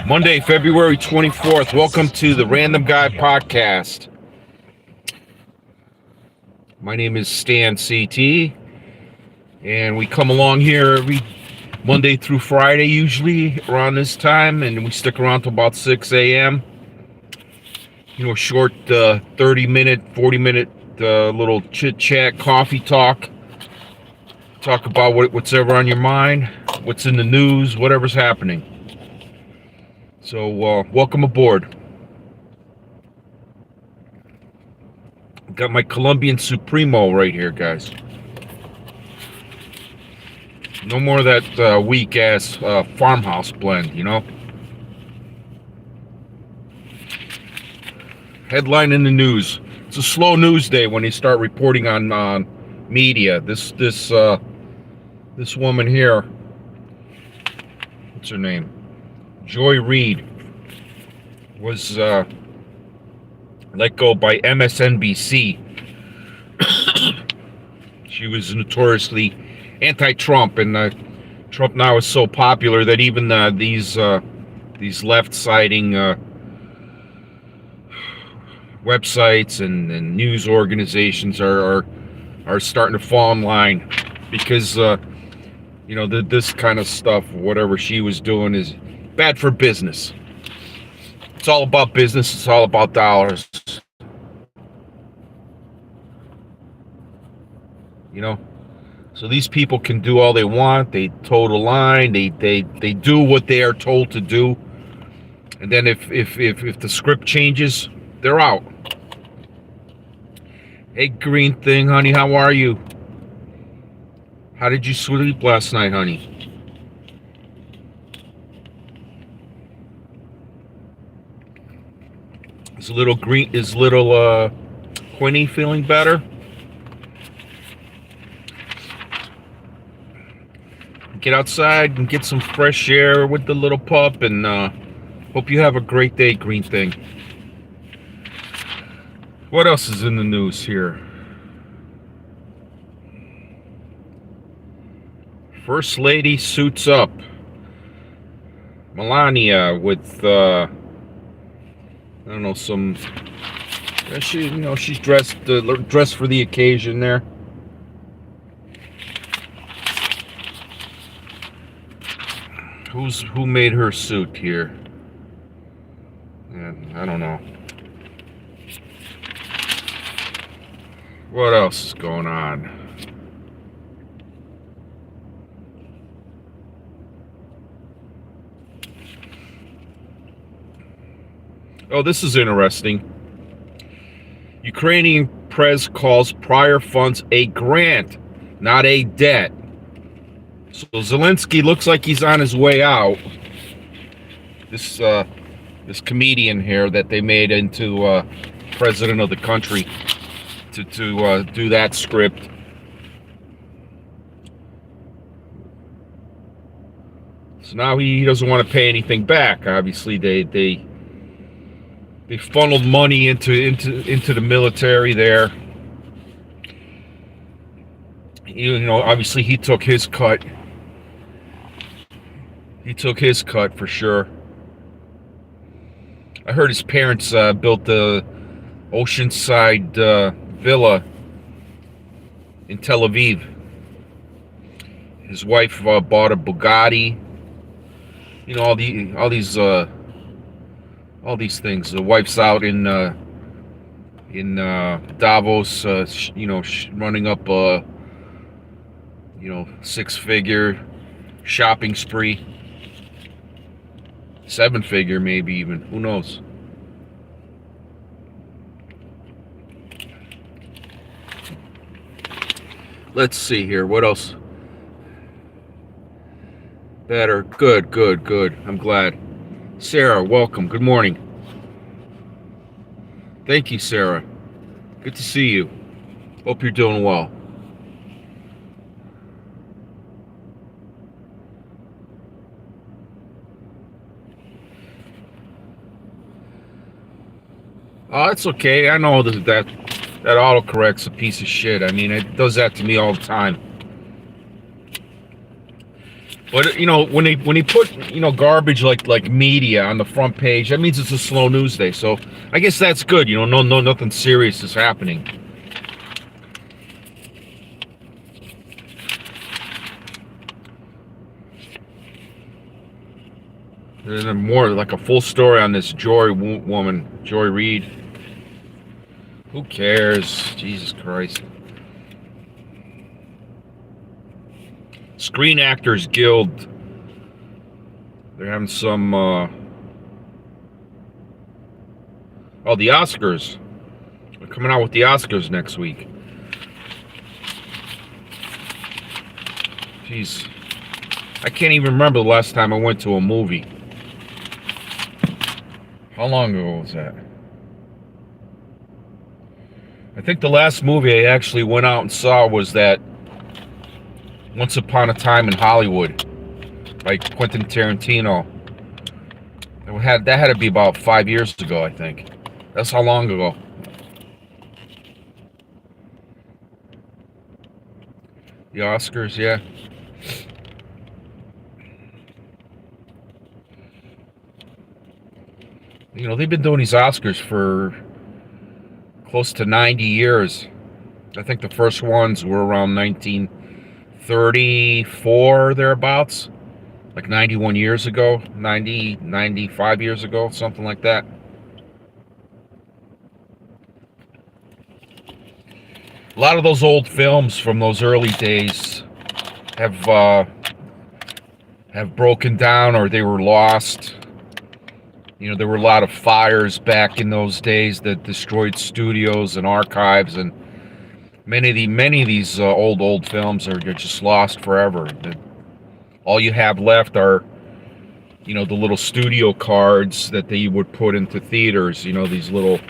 Monday, February 24th. Welcome to the Random Guy Podcast. My name is Stan CT, and we come along here every Monday through Friday, usually around this time, and we stick around till about 6 a.m. You know, short 30-minute, 40-minute little chit-chat, coffee talk. Talk about what's ever on your mind, what's in the news, whatever's happening. So, welcome aboard. Got my Colombian Supremo right here, guys. No more of that weak-ass farmhouse blend, you know? Headline in the news. It's a slow news day when they start reporting on media. This woman here, what's her name? Joy Reid was let go by MSNBC. She was notoriously anti-Trump, and Trump now is so popular that even these left-siding websites and news organizations are starting to fall in line because this kind of stuff, whatever she was doing, is bad for business. It's all about business. It's all about dollars. You know? So these people can do all they want. They toe the line. They do what they are told to do. And then if the script changes, they're out. Hey, green thing, honey, how are you? How did you sleep last night, honey? Is little Quinny feeling better? Get outside and get some fresh air with the little pup, and hope you have a great day, green thing. What else is in the news here? First Lady suits up. Melania with I don't know, she's dressed for the occasion there. Who made her suit here? Yeah, I don't know. What else is going on? Oh, this is interesting. Ukrainian press calls prior funds a grant, not a debt. So Zelensky looks like he's on his way out. This comedian here that they made into president of the country to do that script. So now he doesn't want to pay anything back. Obviously, they funneled money into the military there. You know, obviously he took his cut. He took his cut for sure. I heard his parents built the oceanside villa in Tel Aviv. His wife bought a Bugatti. You know, all these things. The wife's out in Davos, running up a six-figure shopping spree, seven-figure maybe even. Who knows? Let's see here. What else? Better. Good. I'm glad. Sarah, welcome. Good morning. Thank you, Sarah. Good to see you. Hope you're doing well. Oh, it's okay. I know that autocorrect's a piece of shit. I mean, it does that to me all the time. But when they put garbage like media on the front page, that means it's a slow news day. So I guess that's good. No, nothing serious is happening. And then more like a full story on this Joy woman, Joy Reid. Who cares? Jesus Christ. Screen Actors Guild. They're having some. The Oscars. They're coming out with the Oscars next week. Jeez. I can't even remember the last time I went to a movie. How long ago was that? I think the last movie I actually went out and saw was that Once Upon a Time in Hollywood by Quentin Tarantino. That had to be about 5 years ago, I think. That's how long ago. The Oscars, yeah. They've been doing these Oscars for close to 90 years. I think the first ones were around 1934, thereabouts. Like 91 years ago, 95 years ago, something like that. A lot of those old films from those early days have broken down, or they were lost. There were a lot of fires back in those days that destroyed studios and archives, and many of these old films are just lost forever. All you have left are, the little studio cards that they would put into theaters. These little,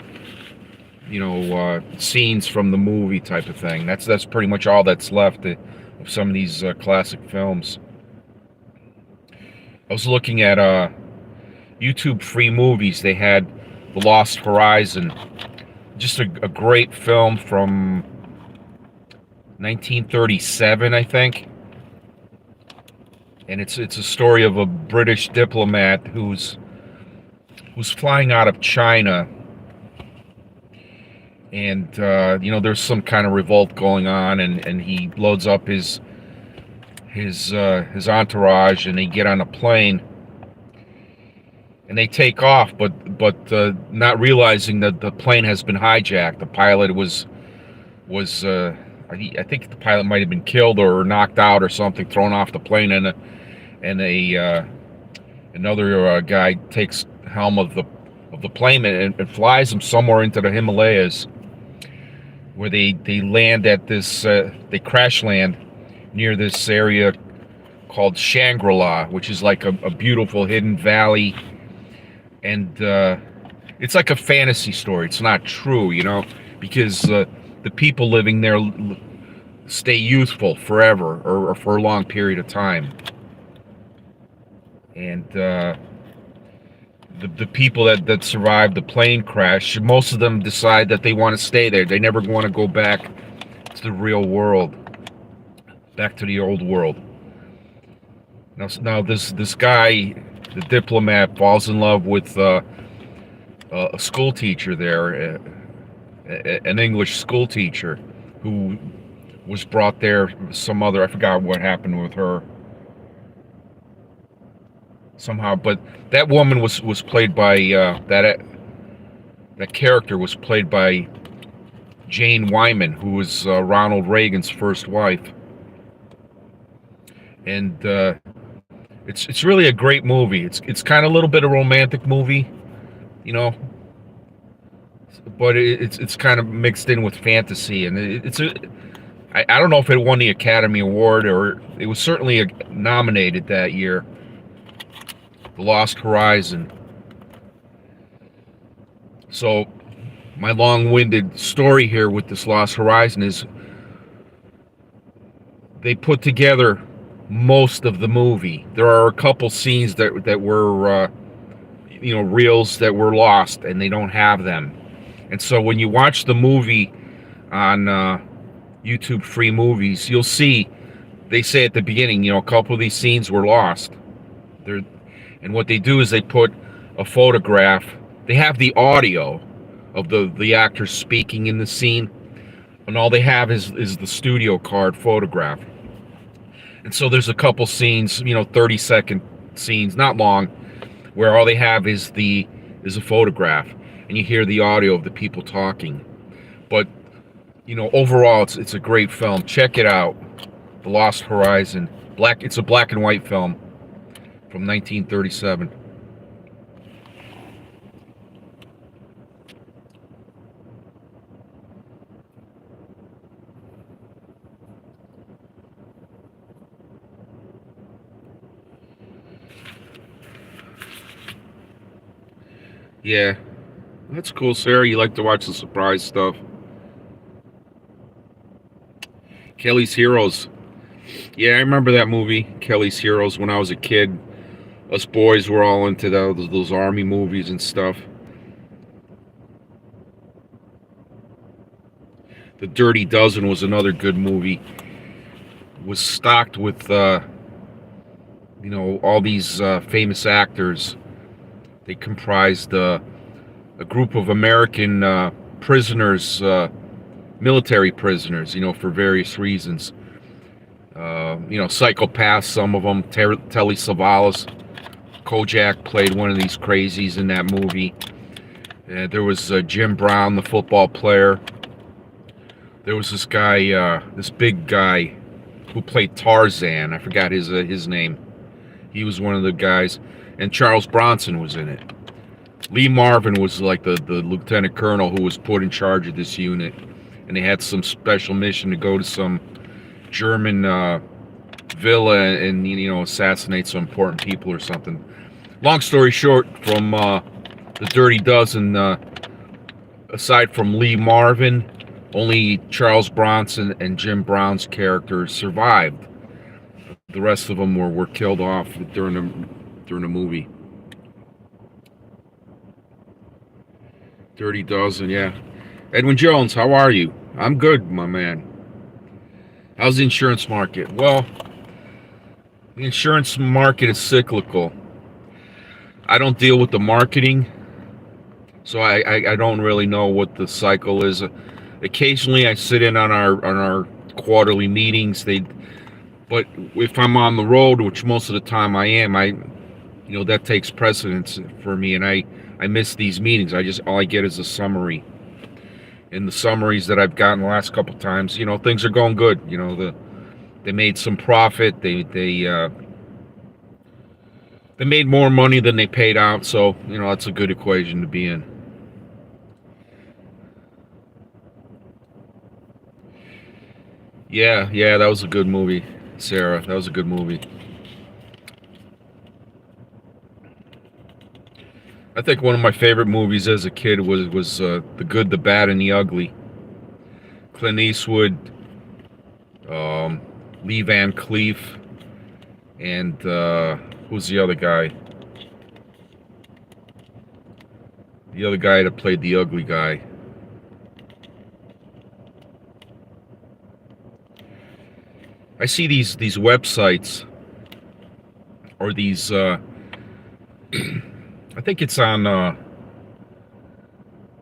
scenes from the movie type of thing. That's pretty much all that's left of some of these classic films. I was looking at YouTube free movies. They had The Lost Horizon, just a great film from 1937, I think. And it's a story of a British diplomat who's flying out of China, and there's some kind of revolt going on, and he loads up his entourage, and they get on a plane, and they take off, but not realizing that the plane has been hijacked. The pilot was I think the pilot might have been killed or knocked out or something, thrown off the plane, and another guy takes helm of the plane and flies them somewhere into the Himalayas, where they land at this they crash land near this area called Shangri-La, which is like a beautiful hidden valley, and it's like a fantasy story. It's not true, because the people living there stay youthful forever, or for a long period of time. And the people that survived the plane crash, most of them decide that they want to stay there. They never want to go back to the real world, back to the old world. Now this guy, the diplomat, falls in love with a school teacher there, an English school teacher who was brought there. I forgot what happened with her somehow, but that woman was played by that character was played by Jane Wyman, who was Ronald Reagan's first wife. And it's really a great movie. It's kind of a little bit of a romantic movie, but it's kind of mixed in with fantasy, and I don't know if it won the Academy Award, or it was certainly nominated that year. The Lost Horizon. So my long-winded story here with this Lost Horizon is they put together most of the movie. There are a couple scenes that were reels that were lost, and they don't have them. And so when you watch the movie on YouTube free movies, you'll see they say at the beginning, a couple of these scenes were lost. They're, and what they do is they put a photograph. They have the audio of the actors speaking in the scene, and all they have is the studio card photograph. And so there's a couple scenes, 30-second scenes, not long, where all they have is a photograph, and you hear the audio of the people talking. But overall, it's a great film. Check it out, The Lost Horizon. It's a black and white film from 1937. Yeah, that's cool, Sarah. You like to watch the surprise stuff. Kelly's Heroes. Yeah, I remember that movie, Kelly's Heroes, when I was a kid. Us boys were all into those army movies and stuff. The Dirty Dozen was another good movie. It was stocked with, all these famous actors. They comprised a group of American prisoners, military prisoners, for various reasons. Psychopaths, some of them. Telly Savalas, Kojak played one of these crazies in that movie. There was Jim Brown, the football player. There was this guy, this big guy who played Tarzan. I forgot his name. He was one of the guys. And Charles Bronson was in it. Lee Marvin was like the lieutenant colonel who was put in charge of this unit. And they had some special mission to go to some German villa and assassinate some important people or something. Long story short, from the Dirty Dozen, aside from Lee Marvin, only Charles Bronson and Jim Brown's characters survived. The rest of them were killed off during the movie. Dirty Dozen, yeah. Edwin Jones, how are you? I'm good, my man. How's the insurance market? Well, the insurance market is cyclical. I don't deal with the marketing, so I don't really know what the cycle is. Occasionally, I sit in on our quarterly meetings. But if I'm on the road, which most of the time I am, that takes precedence for me, and I miss these meetings. All I get is a summary. In the summaries that I've gotten the last couple times, things are going good. They made some profit. They made more money than they paid out, so that's a good equation to be in. Yeah, that was a good movie, Sarah. That was a good movie. I think one of my favorite movies as a kid was The Good, the Bad, and the Ugly. Clint Eastwood, Lee Van Cleef, and who's the other guy? The other guy that played the ugly guy. I see these websites or these. I think it's on.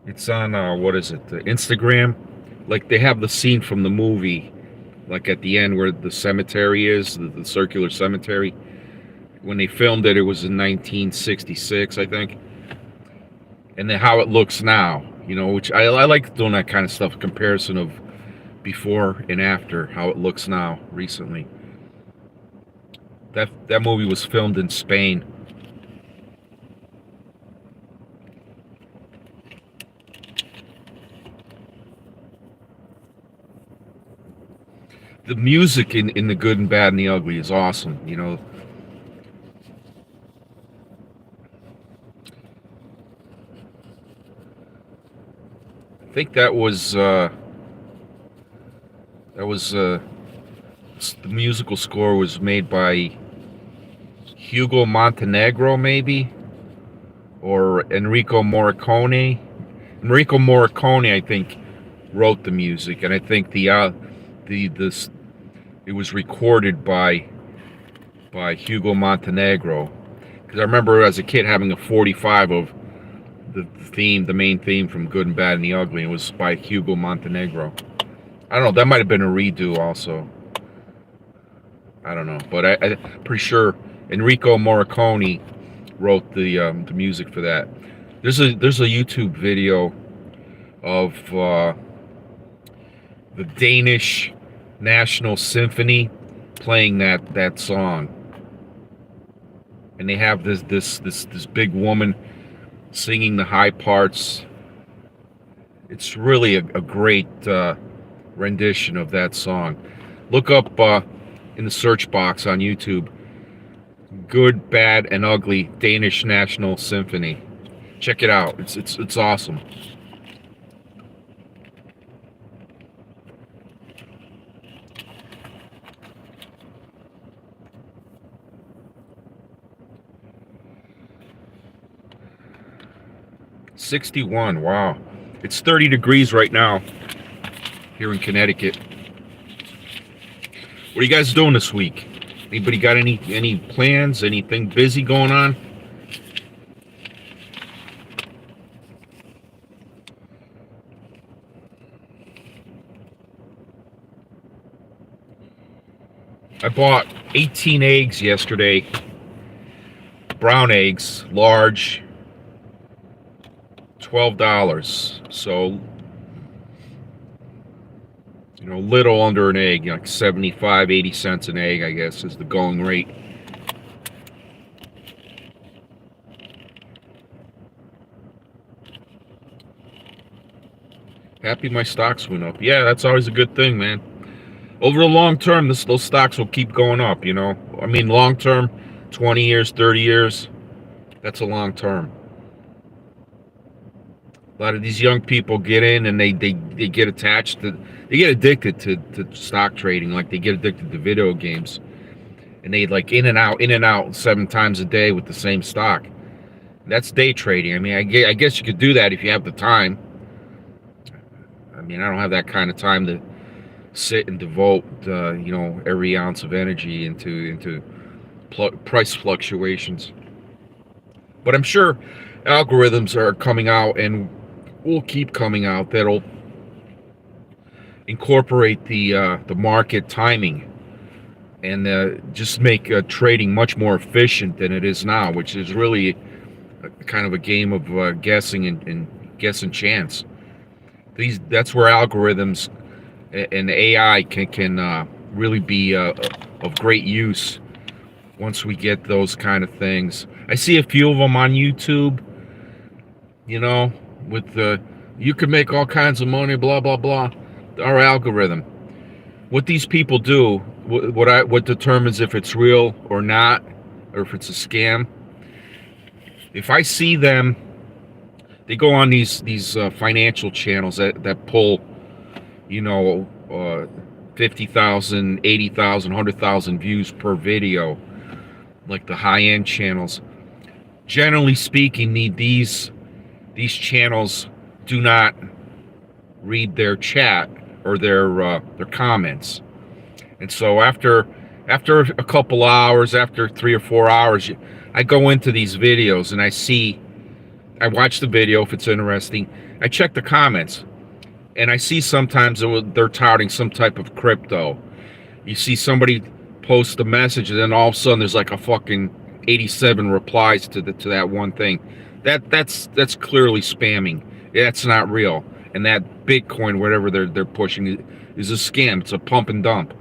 What is it? Instagram. Like they have the scene from the movie, like at the end where the cemetery is, the circular cemetery. When they filmed it, it was in 1966, I think. And then how it looks now, which I like doing that kind of stuff, comparison of before and after, how it looks now, recently. That movie was filmed in Spain. The music in The Good and Bad and the Ugly is awesome, I think that was the musical score was made by Hugo Montenegro, maybe, or Enrico Morricone. Enrico Morricone, I think, wrote the music, and I think the it was recorded by Hugo Montenegro. Because I remember as a kid having a 45 of the main theme from Good and Bad and the Ugly. It was by Hugo Montenegro. I don't know, that might have been a redo also. I don't know, but I'm pretty sure Enrico Morricone wrote the music for that. There's a YouTube video of the Danish National Symphony playing that song, and they have this big woman singing the high parts. It's really a great rendition of that song. Look up in the search box on YouTube, Good, Bad, and Ugly Danish National Symphony. Check it out. It's awesome. '61. Wow. It's 30 degrees right now here in Connecticut. What are you guys doing this week? Anybody got any plans? Anything busy going on? I bought 18 eggs yesterday. Brown eggs, large, $12. So, you know, little under an egg, like 75, 80 cents an egg, I guess, is the going rate. Happy my stocks went up. Yeah, that's always a good thing, man. Over the long term, those stocks will keep going up, you know. I mean, long term, 20 years, 30 years, that's a long term. A lot of these young people get in and they get attached to, they get addicted to stock trading, like they get addicted to video games. And they like in and out 7 times a day with the same stock. That's day trading. I mean, I guess you could do that if you have the time. I mean, I don't have that kind of time to sit and devote, you know, every ounce of energy into price fluctuations. But I'm sure algorithms are coming out and will keep coming out that'll incorporate the market timing and just make trading much more efficient than it is now, which is really kind of a game of guessing and guessing chance. That's where algorithms and AI can really be of great use once we get those kind of things. I see a few of them on YouTube, you know, with you can make all kinds of money, blah blah blah. Our algorithm. What these people do, what determines if it's real or not, or if it's a scam. If I see them, they go on these financial channels that pull, you know, 50,000, 80,000, 100,000 views per video, like the high-end channels. Generally speaking, these channels do not read their chat or their comments, and so after a couple hours, after 3 or 4 hours, I go into these videos and I watch the video if it's interesting. I check the comments, and I see sometimes they're touting some type of crypto. You see somebody post a message, and then all of a sudden there's like a fucking 87 replies to that one thing. That's clearly spamming. That's not real. And that Bitcoin, whatever they're pushing, is a scam. It's a pump and dump.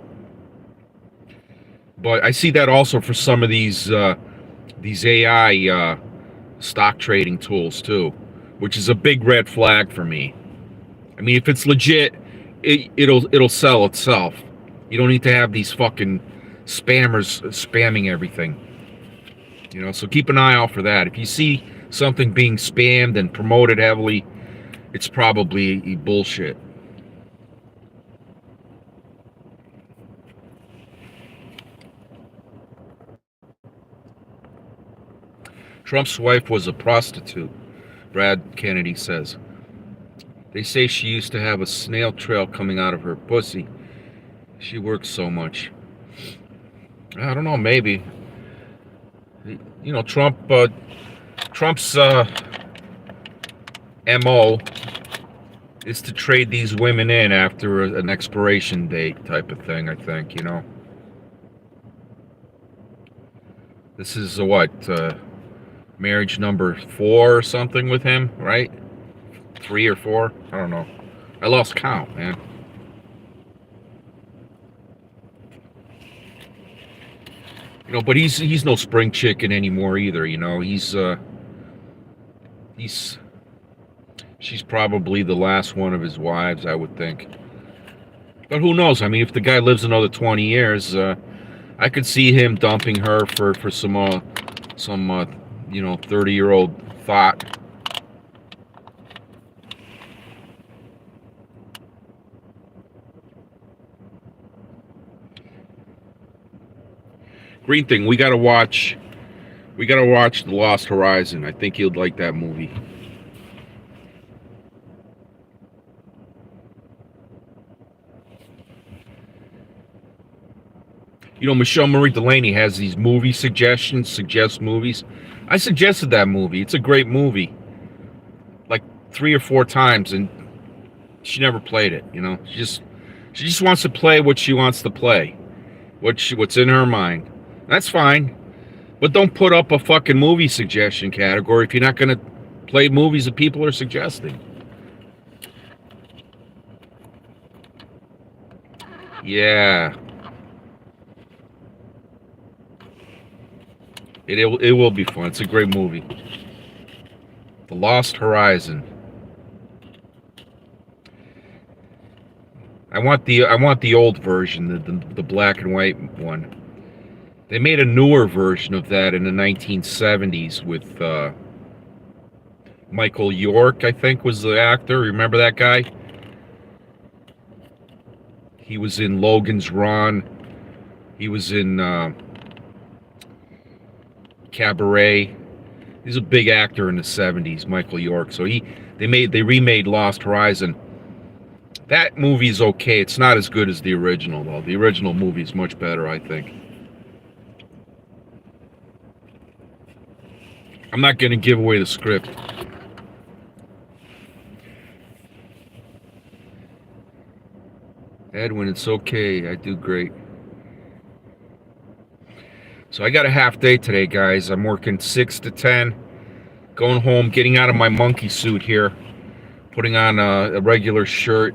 But I see that also for some of these AI stock trading tools too, which is a big red flag for me. I mean, if it's legit, it'll sell itself. You don't need to have these fucking spammers spamming everything. You know, so keep an eye out for that. If you see something being spammed and promoted heavily, it's probably bullshit. Trump's wife was a prostitute, Brad Kennedy says. They say she used to have a snail trail coming out of her pussy. She works so much. I don't know, maybe. You know, Trump's MO is to trade these women in after an expiration date type of thing, I think, you know. This is marriage number 4 or something with him, right? 3 or 4? I don't know. I lost count, man. You know, but he's no spring chicken anymore either, you know. She's probably the last one of his wives, I would think. But who knows? I mean, if the guy lives another 20 years, I could see him dumping her for some 30-year-old thought. Green Thing, we gotta watch The Lost Horizon. I think you'd like that movie. You know, Michelle Marie Delaney has these movie suggestions, suggests movies. I suggested that movie. It's a great movie. Like 3 or 4 times, and she never played it, you know. She just wants to play what she wants to play. What's in her mind. That's fine. But don't put up a fucking movie suggestion category if you're not going to play movies that people are suggesting. Yeah. It will be fun. It's a great movie. The Lost Horizon. I want the old version, the black and white one. They made a newer version of that in the 1970s with Michael York, I think, was the actor. Remember that guy? He was in Logan's Run. He was in Cabaret. He's a big actor in the 70s, Michael York. So they remade Lost Horizon. That movie's okay. It's not as good as the original, though. The original movie is much better, I think. I'm not going to give away the script. Edwin, it's okay. I do great. So I got a half day today, guys. I'm working 6 to 10. Going home, getting out of my monkey suit here. Putting on a regular shirt.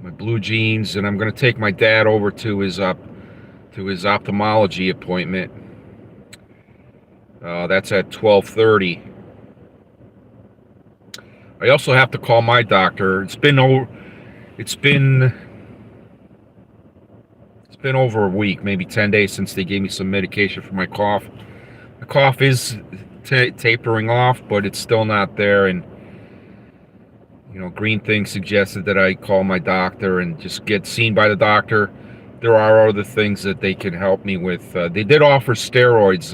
My blue jeans. And I'm going to take my dad over to his ophthalmology appointment. That's at 12:30. I also have to call my doctor. It's been over a week, maybe 10 days since they gave me some medication for my cough. The cough is tapering off, but it's still not there. And you know, Green Thing suggested that I call my doctor and just get seen by the doctor. There are other things that they can help me with. They did offer steroids.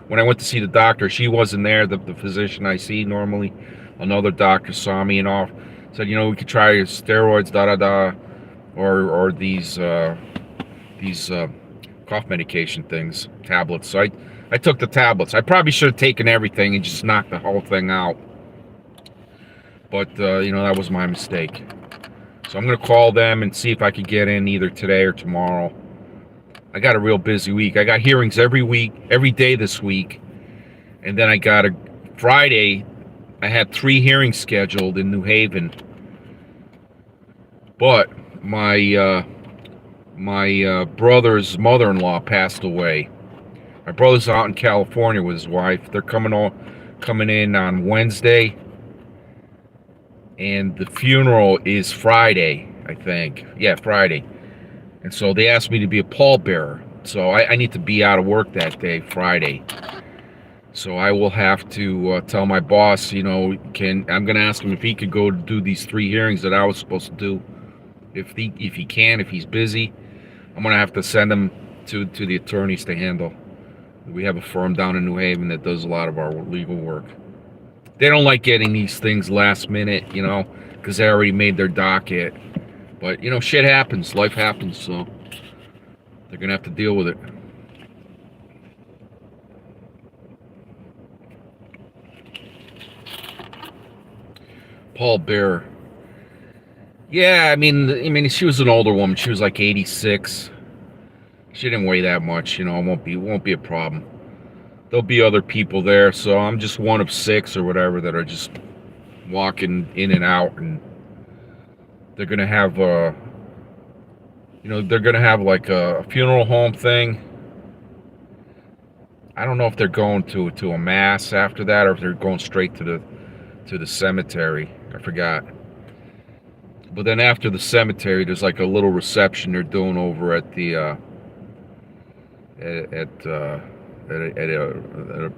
When I went to see the doctor, she wasn't there, the physician I see normally. Another doctor saw me and said, you know, we could try steroids, or these cough medication things, tablets. So I took the tablets. I probably should have taken everything and just knocked the whole thing out. But, you know, that was my mistake. So I'm going to call them and see if I could get in either today or tomorrow. I got a real busy week. I got hearings every day this week. And then I got Friday, I had 3 hearings scheduled in New Haven. But my brother's mother-in-law passed away. My brother's out in California with his wife. They're coming in on Wednesday. And the funeral is Friday, I think. Yeah, Friday. And so they asked me to be a pallbearer. So I need to be out of work that day, Friday. So I will have to tell my boss, you know, I'm going to ask him if he could go to do these 3 hearings that I was supposed to do. If he can, if he's busy, I'm going to have to send him to the attorneys to handle. We have a firm down in New Haven that does a lot of our legal work. They don't like getting these things last minute, you know, because they already made their docket. But, you know, shit happens. Life happens, so They're gonna have to deal with it. Paul Bearer. Yeah, I mean, she was an older woman. She was like 86. She didn't weigh that much, you know. It won't be a problem. There'll be other people there, so I'm just one of 6 or whatever that are just walking in and out, and they're gonna have they're gonna have like a funeral home thing. I don't know if they're going to a mass after that, or if they're going straight to the cemetery. I forgot. But then after the cemetery, there's like a little reception they're doing over at the at a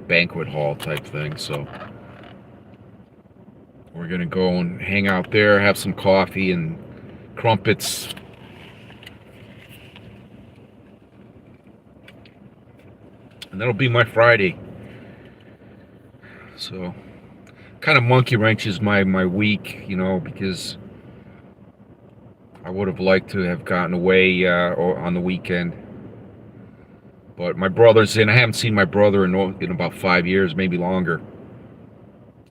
banquet hall type thing. So we're gonna go and hang out there, have some coffee and crumpets. And that'll be my Friday. So kind of monkey wrenches my week, you know, because I would have liked to have gotten away on the weekend. But my brother's in. I haven't seen my brother in about 5 years, maybe longer.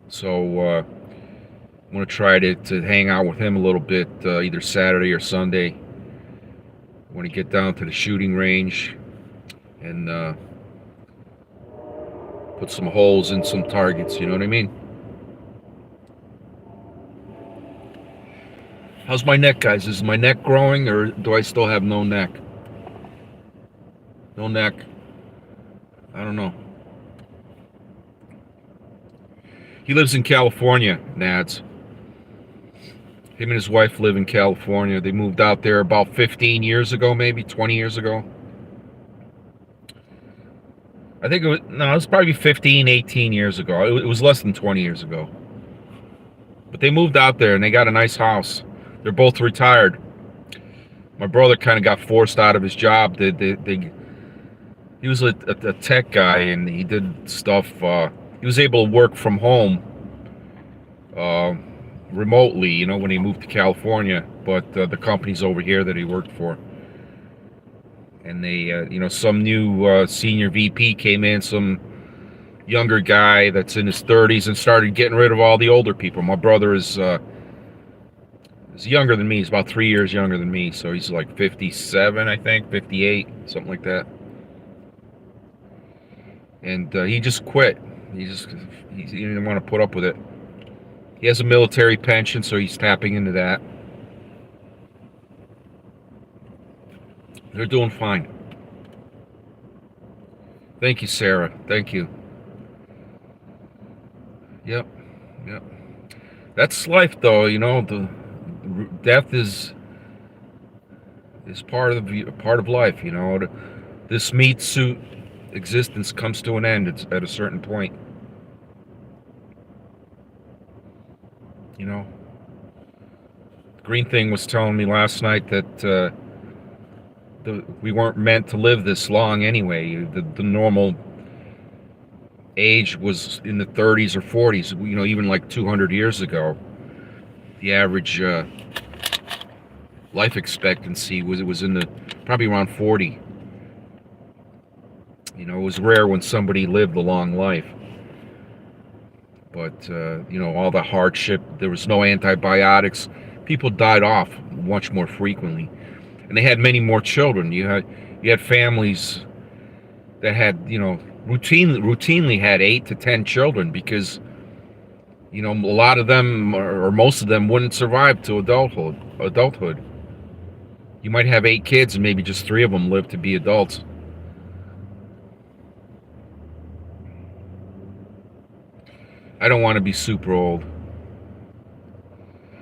So I'm going to try to hang out with him a little bit, either Saturday or Sunday. I want to get down to the shooting range and put some holes in some targets, you know what I mean? How's my neck, guys? Is my neck growing, or do I still have no neck? No neck. I don't know. He lives in California, Nads. Him and his wife live in California. They moved out there about 15 years ago, maybe 20 years ago. I think it was probably 15, 18 years ago. It was less than 20 years ago. But they moved out there and they got a nice house. They're both retired. My brother kind of got forced out of his job. He was a tech guy, and he did stuff. He was able to work from home remotely, you know, when he moved to California. But the company's over here that he worked for. And they, some new senior VP came in, some younger guy that's in his 30s, and started getting rid of all the older people. My brother is younger than me. He's about 3 years younger than me, so he's like 57, I think, 58, something like that. And he just quit. He didn't want to put up with it. He has a military pension, so he's tapping into that. They're doing fine. Thank you, Sarah. Thank you. Yep. That's life, though. You know, the death is part of life. You know, this meat suit existence comes to an end. It's at a certain point. You know, Green Thing was telling me last night that we weren't meant to live this long anyway. The normal age was in the 30s or 40s. You know, even like 200 years ago, the average life expectancy was in the probably around 40. You know, it was rare when somebody lived a long life. But all the hardship, there was no antibiotics. People died off much more frequently, and they had many more children. You had families that had, routinely had 8 to 10 children, because a lot of them, or most of them, wouldn't survive to adulthood. You might have 8 kids and maybe just 3 of them live to be adults. I don't want to be super old.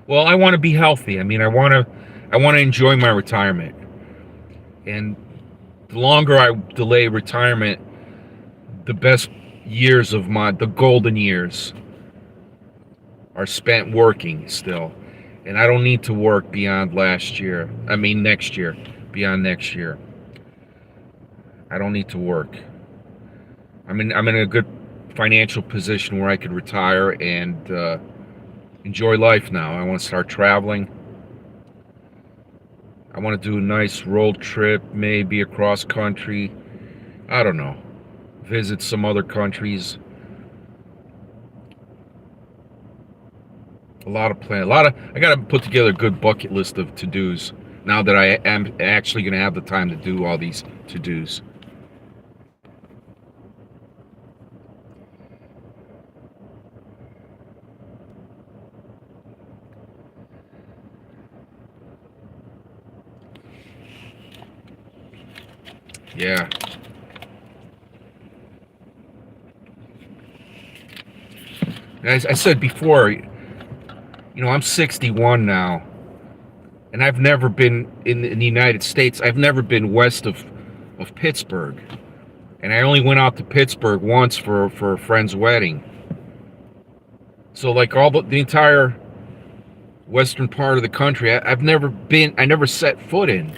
Well, I want to be healthy. I mean, I want to enjoy my retirement. And the longer I delay retirement, the best years of the golden years are spent working still. And I don't need to work beyond next year. Beyond next year. I don't need to work. I'm in a good financial position where I could retire and enjoy life now. I want to start traveling. I want to do a nice road trip, maybe across country. I don't know. Visit some other countries. A lot of plan. I got to put together a good bucket list of to-dos now that I am actually going to have the time to do all these to-dos. Yeah. As I said before, I'm 61 now, and I've never been in the United States. I've never been west of Pittsburgh, and I only went out to Pittsburgh once for a friend's wedding. So like all the entire western part of the country, I've never been. I never set foot in,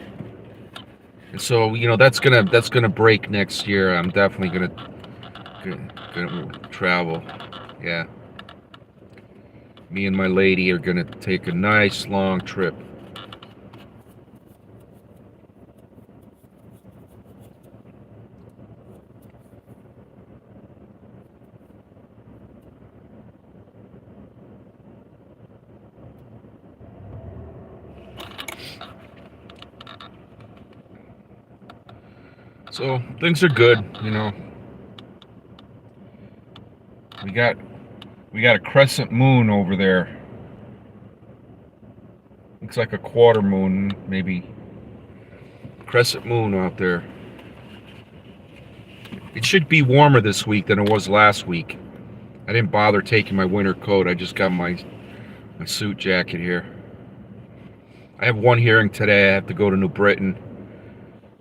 and so that's gonna break next year. I'm definitely gonna travel. Yeah. Me and my lady are gonna take a nice long trip. So things are good, We got a crescent moon over there. Looks like a quarter moon, maybe. Crescent moon out there. It should be warmer this week than it was last week. I didn't bother taking my winter coat. I just got my suit jacket here. I have one hearing today. I have to go to New Britain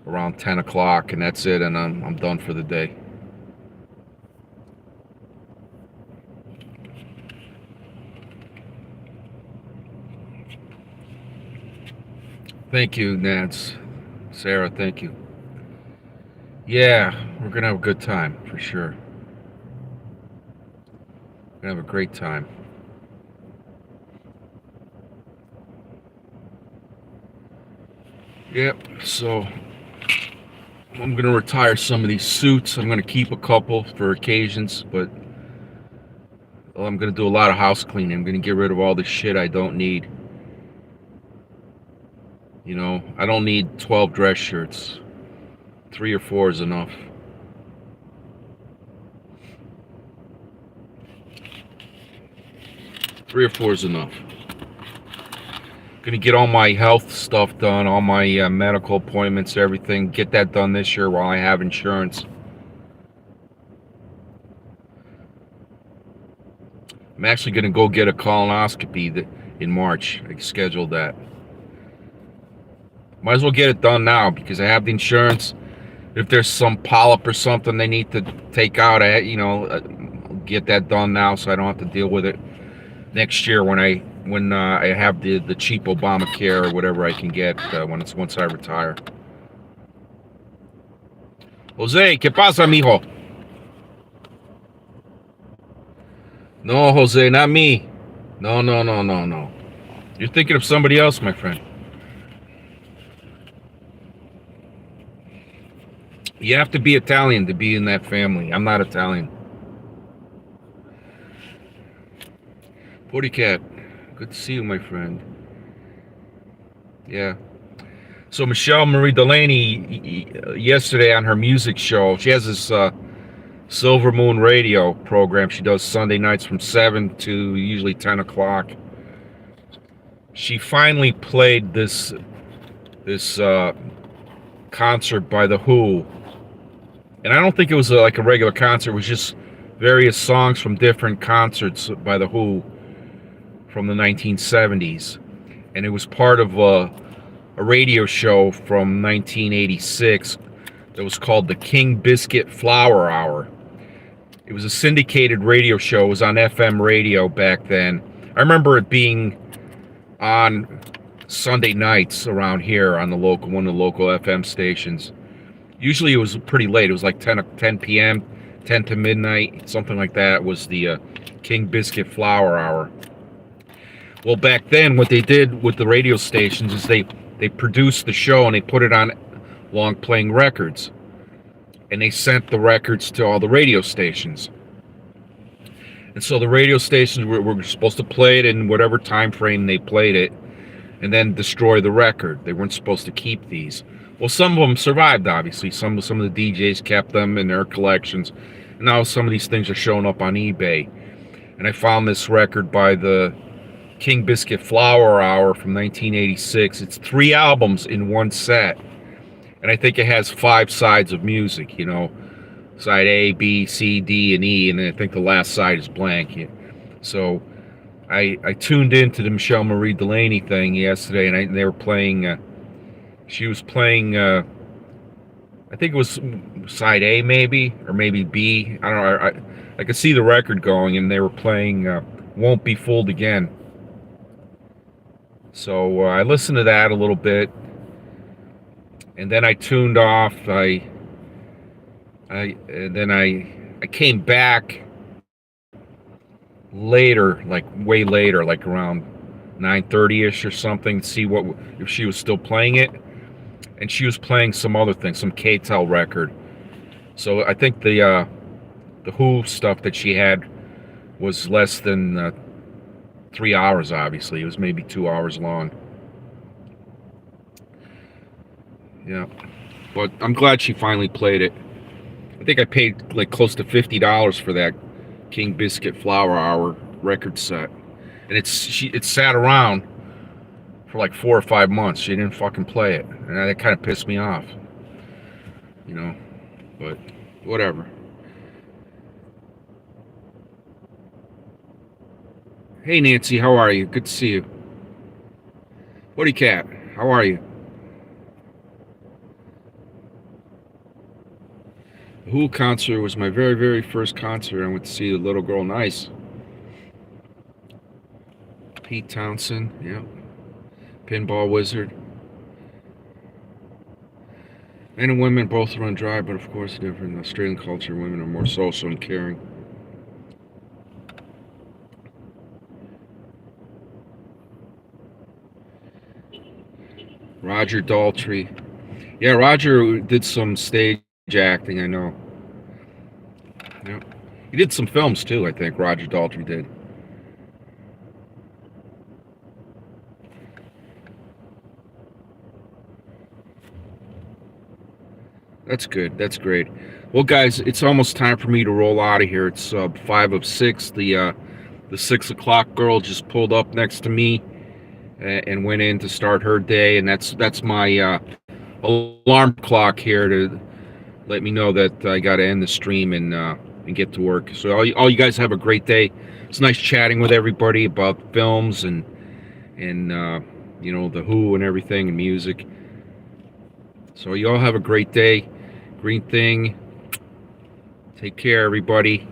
around 10 o'clock, and that's it, and I'm done for the day. Thank you, Nance. Sarah, thank you. Yeah, we're going to have a good time, for sure. We're going to have a great time. Yep, so I'm going to retire some of these suits. I'm going to keep a couple for occasions, but I'm going to do a lot of house cleaning. I'm going to get rid of all the shit I don't need. I don't need 12 dress shirts. 3 or 4 is enough. Three or four is enough. Gonna get all my health stuff done, all my medical appointments, everything. Get that done this year while I have insurance. I'm actually gonna go get a colonoscopy in March. I scheduled that. Might as well get it done now because I have the insurance. If there's some polyp or something they need to take out, get that done now so I don't have to deal with it next year when I have the cheap Obamacare or whatever I can get once I retire. Jose, ¿qué pasa, mijo? No, Jose, not me. No. You're thinking of somebody else, my friend. You have to be Italian to be in that family. I'm not Italian. Cat, good to see you, my friend. Yeah. So Michelle Marie Delaney, yesterday on her music show, she has this Silver Moon radio program she does Sunday nights from 7 to usually 10 o'clock. She finally played this concert by The Who. And I don't think it was like a regular concert. It was just various songs from different concerts by The Who from the 1970s. And it was part of a radio show from 1986 that was called the King Biscuit Flower Hour. It was a syndicated radio show. It was on FM radio back then. I remember it being on Sunday nights around here on one of the local FM stations. Usually it was pretty late. It was like 10 p.m., 10 to midnight, something like that was the King Biscuit Flower Hour. Well, back then, what they did with the radio stations is they they produced the show and they put it on long playing records, and they sent the records to all the radio stations. And so the radio stations were supposed to play it in whatever time frame they played it, and then destroy the record. They weren't supposed to keep these. Well, some of them survived, obviously. Some of the DJs kept them in their collections. And now some of these things are showing up on eBay. And I found this record by the King Biscuit Flower Hour from 1986. It's 3 albums in one set. And I think it has 5 sides of music, you know. Side A, B, C, D, and E. And then I think the last side is blank. So I tuned into the Michelle Marie Delaney thing yesterday, and they were playing, she was playing, I think it was side A maybe, or maybe B. I don't know. I could see the record going, and they were playing Won't Be Fooled Again. So I listened to that a little bit, and then I tuned off. Then I came back later, like way later, like around 9:30ish or something, to see if she was still playing it. And she was playing some other thing, some K-Tel record. So I think the Who stuff that she had was less than 3 hours, obviously. It was maybe 2 hours long. Yeah. But I'm glad she finally played it. I think I paid like close to $50 for that King Biscuit Flower Hour record set. And it sat around for like 4 or 5 months. She didn't fucking play it. And that kind of pissed me off. You know? But whatever. Hey Nancy, how are you? Good to see you. Woody Cat, how are you? The Who concert was my very, very first concert. I went to see the little girl. Nice. Pete Townsend, yeah. Pinball Wizard. Men and women both run dry, but of course different. In Australian culture, women are more social and caring. Roger Daltrey. Yeah, Roger did some stage acting, I know. Yeah. He did some films too, I think, Roger Daltrey did. That's good. That's great. Well, guys, it's almost time for me to roll out of here. It's 5 of 6. The 6 o'clock girl just pulled up next to me and went in to start her day, and that's my alarm clock here to let me know that I got to end the stream and get to work. So all you guys have a great day. It's nice chatting with everybody about films and you know, the Who and everything and music. So you all have a great day. Green Thing. Take care, everybody.